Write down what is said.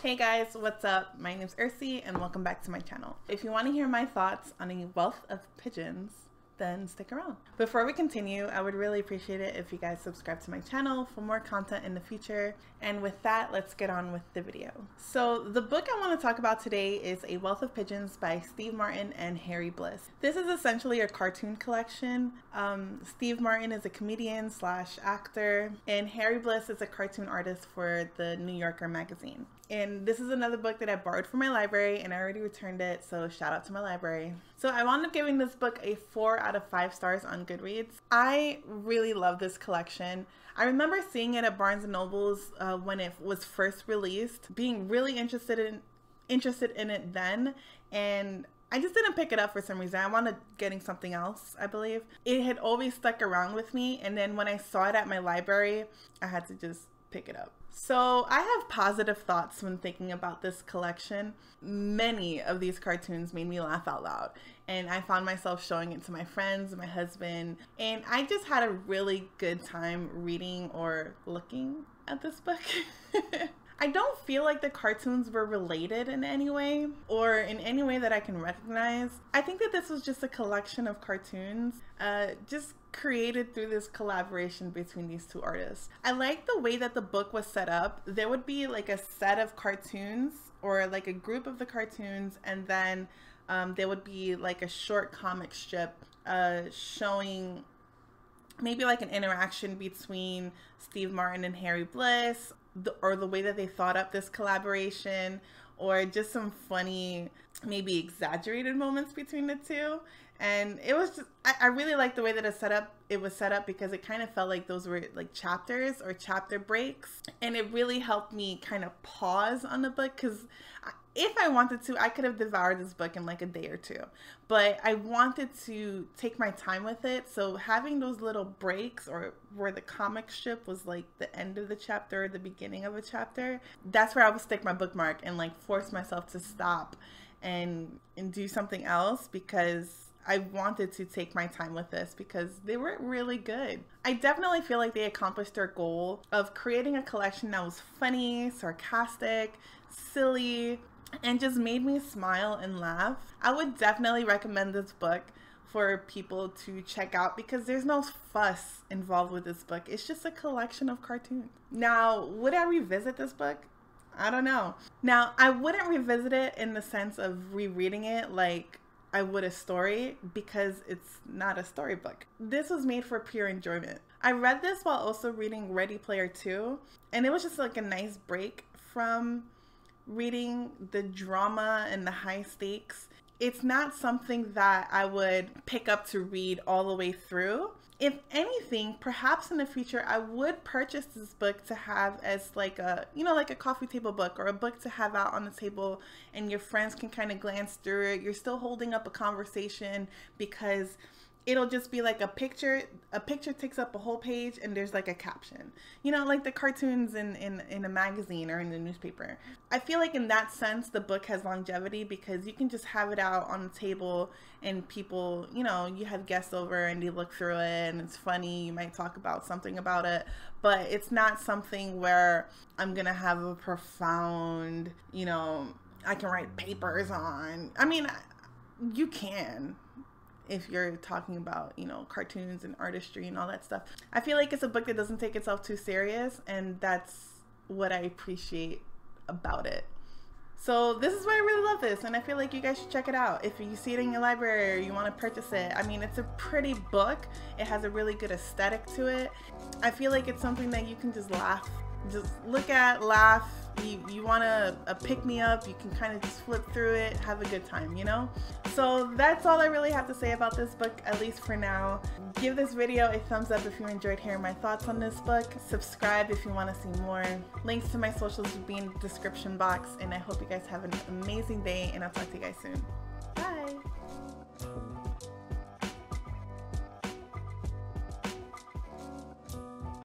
Hey guys, what's up? My name's Ercy and welcome back to my channel. If you want to hear my thoughts on A Wealth of Pigeons, then stick around. Before we continue, I would really appreciate it if you guys subscribe to my channel for more content in the future. And with that, let's get on with the video. So the book I want to talk about today is A Wealth of Pigeons by Steve Martin and Harry Bliss. This is essentially a cartoon collection. Steve Martin is a comedian slash actor, and Harry Bliss is a cartoon artist for the New Yorker magazine. And this is another book that I borrowed from my library and I already returned it, so shout out to my library. So I wound up giving this book a 4 out of 5 stars on Goodreads. I really love this collection. I remember seeing it at Barnes & Noble's when it was first released, being really interested in it then, and I just didn't pick it up for some reason. I wanted getting something else, I believe. It had always stuck around with me, and then when I saw it at my library, I had to just pick it up. So I have positive thoughts when thinking about this collection. Many of these cartoons made me laugh out loud, and I found myself showing it to my friends, my husband, and I just had a really good time reading or looking at this book. I don't feel like the cartoons were related in any way or in any way that I can recognize. I think that this was just a collection of cartoons just created through this collaboration between these two artists. I like the way that the book was set up. There would be like a set of cartoons or like a group of the cartoons, and then there would be like a short comic strip showing maybe like an interaction between Steve Martin and Harry Bliss, or the way that they thought up this collaboration, or just some funny, maybe exaggerated moments between the two. And it was just, I really liked the way that it was set up because it kind of felt like those were like chapters or chapter breaks. And it really helped me kind of pause on the book, because if I wanted to, I could have devoured this book in like a day or two. But I wanted to take my time with it. So having those little breaks, or where the comic strip was like the end of the chapter or the beginning of a chapter, that's where I would stick my bookmark and like force myself to stop and do something else, because I wanted to take my time with this because they were really good. I definitely feel like they accomplished their goal of creating a collection that was funny, sarcastic, silly, and just made me smile and laugh. I would definitely recommend this book for people to check out because there's no fuss involved with this book. It's just a collection of cartoons. Now, would I revisit this book? I don't know. Now, I wouldn't revisit it in the sense of rereading it like I would a story, because it's not a storybook. This was made for pure enjoyment. I read this while also reading Ready Player 2, and it was just like a nice break from reading the drama and the high stakes. It's not something that I would pick up to read all the way through. If anything, perhaps in the future, I would purchase this book to have as like a, you know, like a coffee table book, or a book to have out on the table and your friends can kind of glance through it. You're still holding up a conversation because it'll just be like a picture takes up a whole page and there's like a caption, you know, like the cartoons in a magazine or in the newspaper. I feel like in that sense, the book has longevity because you can just have it out on the table and people, you know, you have guests over and they look through it and it's funny. You might talk about something about it, but it's not something where I'm going to have a profound, you know, I can write papers on. I mean, you can, if you're talking about, you know, cartoons and artistry and all that stuff. I feel like it's a book that doesn't take itself too serious, and that's what I appreciate about it. So this is why I really love this, and I feel like you guys should check it out. If you see it in your library or you want to purchase it, I mean, it's a pretty book. It has a really good aesthetic to it. I feel like it's something that you can just look at, laugh. You want a pick-me-up, you can kind of just flip through it, have a good time, you know? So that's all I really have to say about this book, at least for now. Give this video a thumbs up if you enjoyed hearing my thoughts on this book. Subscribe if you want to see more. Links to my socials will be in the description box, and I hope you guys have an amazing day, and I'll talk to you guys soon. Bye!